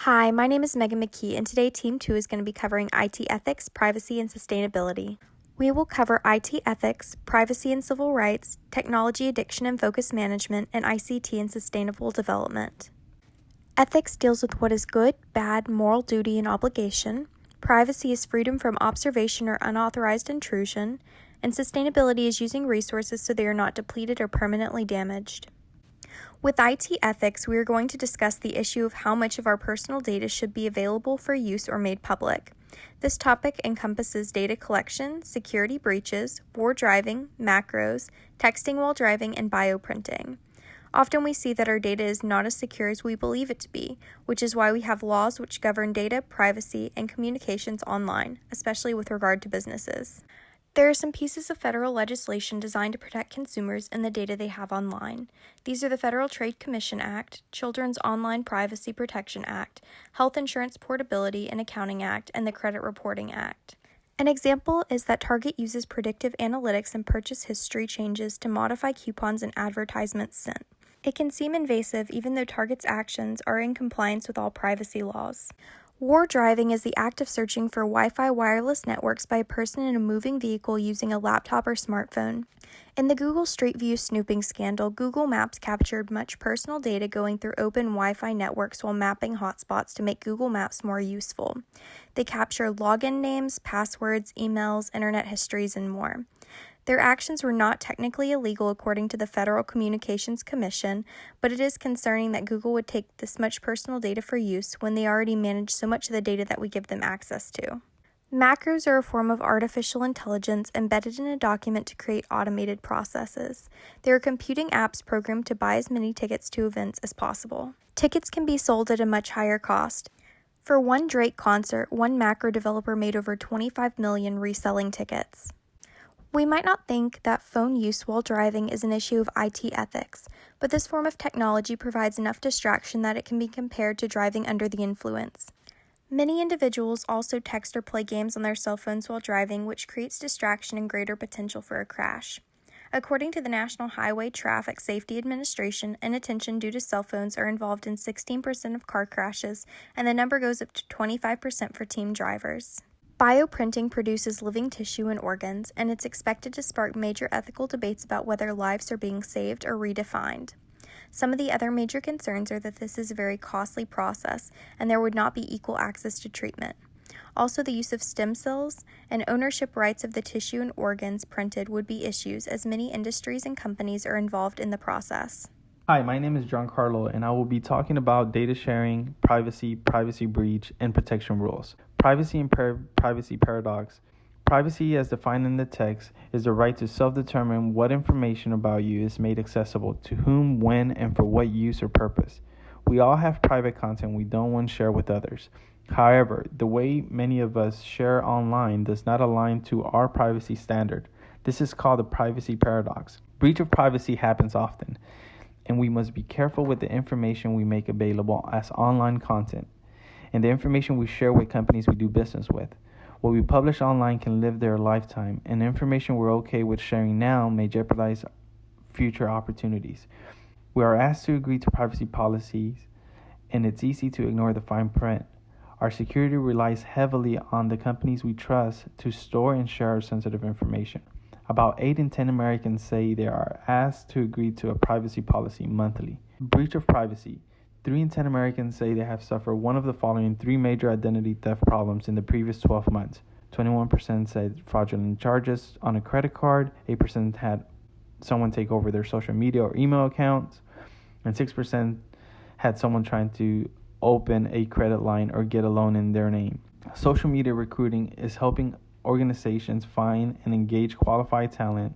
Hi, my name is McKee, and today Team 2 is going to be covering IT ethics, privacy, and sustainability. We will cover IT ethics, privacy and civil rights, technology addiction and focus management, and ICT and sustainable development. Ethics deals with what is good, bad, moral duty, and obligation. Privacy is freedom from observation or unauthorized intrusion, and sustainability is using resources so they are not depleted or permanently damaged. With IT ethics, we are going to discuss the issue of how much of our personal data should be available for use or made public. This topic encompasses data collection, security breaches, war driving, macros, texting while driving, and bioprinting. Often we see that our data is not as secure as we believe it to be, which is why we have laws which govern data, privacy, and communications online, especially with regard to businesses. There are some pieces of federal legislation designed to protect consumers and the data they have online. These are the Federal Trade Commission Act, Children's Online Privacy Protection Act, Health Insurance Portability and Accounting Act, and the Credit Reporting Act. An example is that Target uses predictive analytics and purchase history changes to modify coupons and advertisements sent. It can seem invasive even though Target's actions are in compliance with all privacy laws. War driving is the act of searching for Wi-Fi wireless networks by a person in a moving vehicle using a laptop or smartphone. In the Google Street View snooping scandal, Google Maps captured much personal data going through open Wi-Fi networks while mapping hotspots to make Google Maps more useful. They capture login names, passwords, emails, internet histories, and more. Their actions were not technically illegal according to the Federal Communications Commission, but it is concerning that Google would take this much personal data for use when they already manage so much of the data that we give them access to. Macros are a form of artificial intelligence embedded in a document to create automated processes. They are computing apps programmed to buy as many tickets to events as possible. Tickets can be sold at a much higher cost. For one Drake concert, one macro developer made over $25 million reselling tickets. We might not think that phone use while driving is an issue of IT ethics, but this form of technology provides enough distraction that it can be compared to driving under the influence. Many individuals also text or play games on their cell phones while driving, which creates distraction and greater potential for a crash. According to the National Highway Traffic Safety Administration, inattention due to cell phones are involved in 16% of car crashes, and the number goes up to 25% for teen drivers. Bioprinting produces living tissue and organs, and it's expected to spark major ethical debates about whether lives are being saved or redefined. Some of the other major concerns are that this is a very costly process, and there would not be equal access to treatment. Also, the use of stem cells and ownership rights of the tissue and organs printed would be issues, as many industries and companies are involved in the process. Hi, my name is Jean-Carlo, and I will be talking about data sharing, privacy, privacy breach, and protection rules. Privacy and privacy paradox. Privacy, as defined in the text, is the right to self-determine what information about you is made accessible to whom, when, and for what use or purpose. We all have private content we don't want to share with others. However, the way many of us share online does not align to our privacy standard. This is called the privacy paradox. Breach of privacy happens often, and we must be careful with the information we make available as online content and the information we share with companies we do business with. What we publish online can live their lifetime, and information we're okay with sharing now may jeopardize future opportunities. We are asked to agree to privacy policies, and it's easy to ignore the fine print. Our security relies heavily on the companies we trust to store and share our sensitive information. About 8 in 10 Americans say they are asked to agree to a privacy policy monthly. Breach of privacy. 3 in 10 Americans say they have suffered one of the following 3 major identity theft problems in the previous 12 months. 21% said fraudulent charges on a credit card, 8% had someone take over their social media or email accounts, and 6% had someone trying to open a credit line or get a loan in their name. Social media recruiting is helping organizations find and engage qualified talent,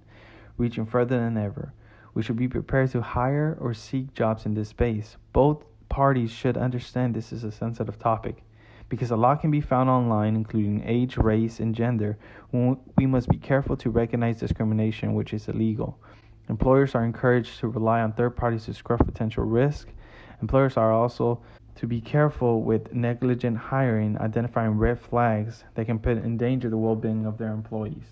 reaching further than ever. We should be prepared to hire or seek jobs in this space. Both parties should understand this is a sensitive topic, because a lot can be found online, including age, race, and gender. We must be careful to recognize discrimination, which is illegal. Employers are encouraged to rely on third parties to scrub potential risk. Employers are also to be careful with negligent hiring, identifying red flags that can put in danger the well-being of their employees.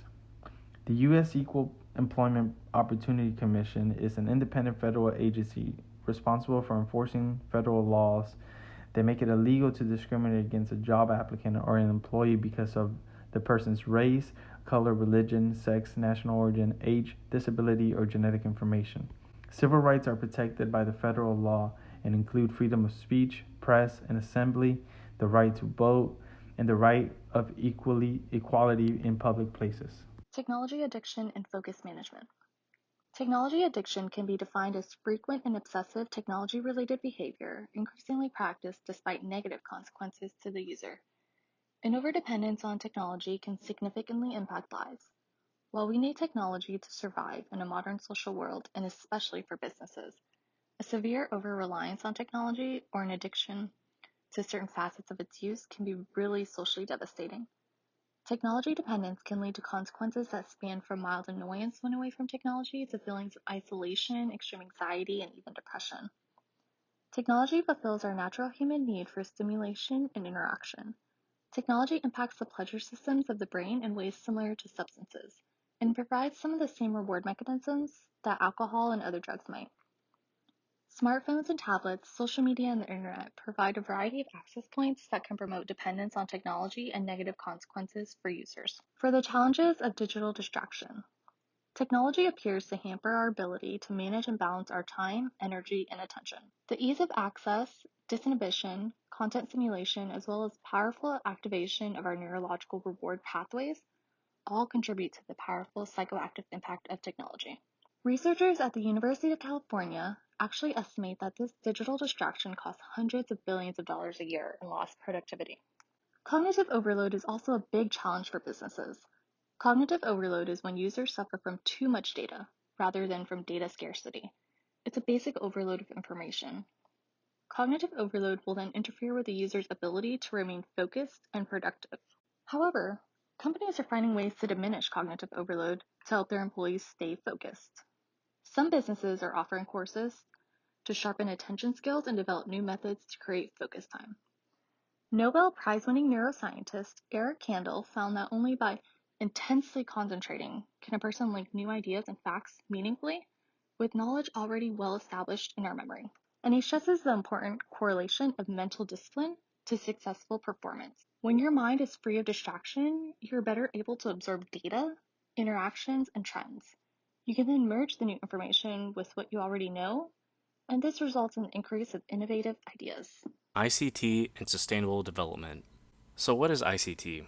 The U.S. Equal Employment Opportunity Commission is an independent federal agency responsible for enforcing federal laws They make it illegal to discriminate against a job applicant or an employee because of the person's race, color, religion, sex, national origin, age, disability, or genetic information. Civil rights are protected by the federal law and include freedom of speech, press, and assembly, the right to vote, and the right of equality in public places. Technology addiction and focus management. Technology addiction can be defined as frequent and obsessive technology-related behavior, increasingly practiced despite negative consequences to the user. An overdependence on technology can significantly impact lives. While we need technology to survive in a modern social world, and especially for businesses, a severe over-reliance on technology or an addiction to certain facets of its use can be really socially devastating. Technology dependence can lead to consequences that span from mild annoyance when away from technology to feelings of isolation, extreme anxiety, and even depression. Technology fulfills our natural human need for stimulation and interaction. Technology impacts the pleasure systems of the brain in ways similar to substances, and provides some of the same reward mechanisms that alcohol and other drugs might. Smartphones and tablets, social media, and the internet provide a variety of access points that can promote dependence on technology and negative consequences for users. For the challenges of digital distraction, technology appears to hamper our ability to manage and balance our time, energy, and attention. The ease of access, disinhibition, content simulation, as well as powerful activation of our neurological reward pathways all contribute to the powerful psychoactive impact of technology. Researchers at the University of California actually estimate that this digital distraction costs hundreds of billions of dollars a year in lost productivity. Cognitive overload is also a big challenge for businesses. Cognitive overload is when users suffer from too much data rather than from data scarcity. It's a basic overload of information. Cognitive overload will then interfere with the user's ability to remain focused and productive. However, companies are finding ways to diminish cognitive overload to help their employees stay focused. Some businesses are offering courses to sharpen attention skills and develop new methods to create focus time. Nobel Prize-winning neuroscientist Eric Kandel found that only by intensely concentrating can a person link new ideas and facts meaningfully with knowledge already well established in our memory. And he stresses the important correlation of mental discipline to successful performance. When your mind is free of distraction, you're better able to absorb data, interactions, and trends. You can then merge the new information with what you already know, and this results in an increase of innovative ideas. ICT and Sustainable Development. So what is ICT?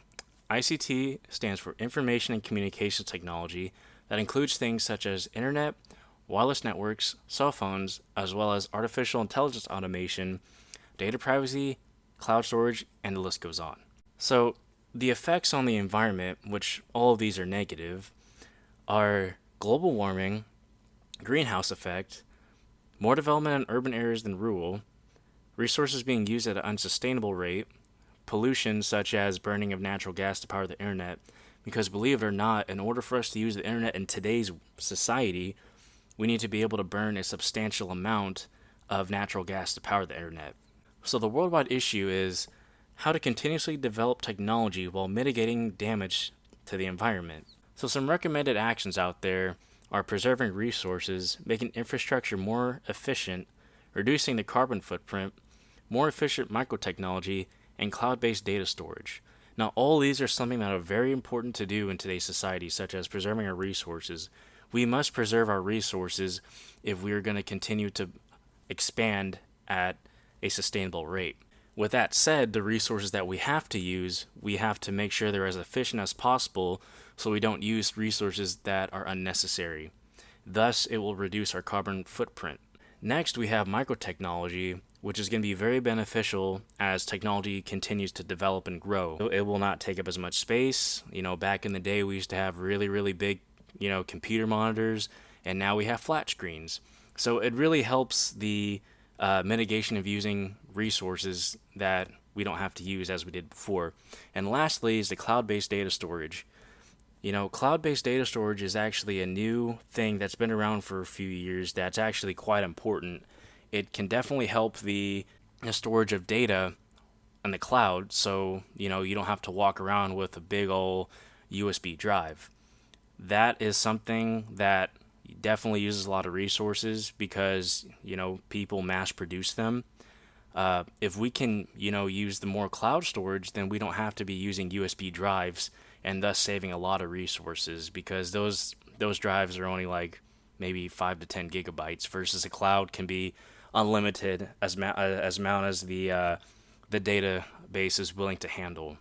ICT stands for Information and Communications Technology that includes things such as internet, wireless networks, cell phones, as well as artificial intelligence automation, data privacy, cloud storage, and the list goes on. So the effects on the environment, which all of these are negative, are global warming, greenhouse effect, more development in urban areas than rural, resources being used at an unsustainable rate, pollution such as burning of natural gas to power the internet, because believe it or not, in order for us to use the internet in today's society, we need to be able to burn a substantial amount of natural gas to power the internet. So the worldwide issue is how to continuously develop technology while mitigating damage to the environment. So some recommended actions out there are preserving resources, making infrastructure more efficient, reducing the carbon footprint, more efficient microtechnology, and cloud-based data storage. Now, all these are something that are very important to do in today's society, such as preserving our resources. We must preserve our resources if we are going to continue to expand at a sustainable rate. With that said, the resources that we have to use, we have to make sure they're as efficient as possible so we don't use resources that are unnecessary. Thus, it will reduce our carbon footprint. Next, we have microtechnology, which is going to be very beneficial as technology continues to develop and grow. It will not take up as much space. Back in the day, we used to have really, really big, computer monitors, and now we have flat screens. So it really helps the mitigation of using resources that we don't have to use as we did before. And lastly is the cloud-based data storage. Cloud-based data storage is actually a new thing that's been around for a few years that's actually quite important. It can definitely help the storage of data in the cloud, so you don't have to walk around with a big old USB drive. That is something that definitely uses a lot of resources because people mass produce them. If we can, use the more cloud storage, then we don't have to be using USB drives and thus saving a lot of resources because those drives are only like maybe 5 to 10 gigabytes versus a cloud can be unlimited as amount as the database is willing to handle.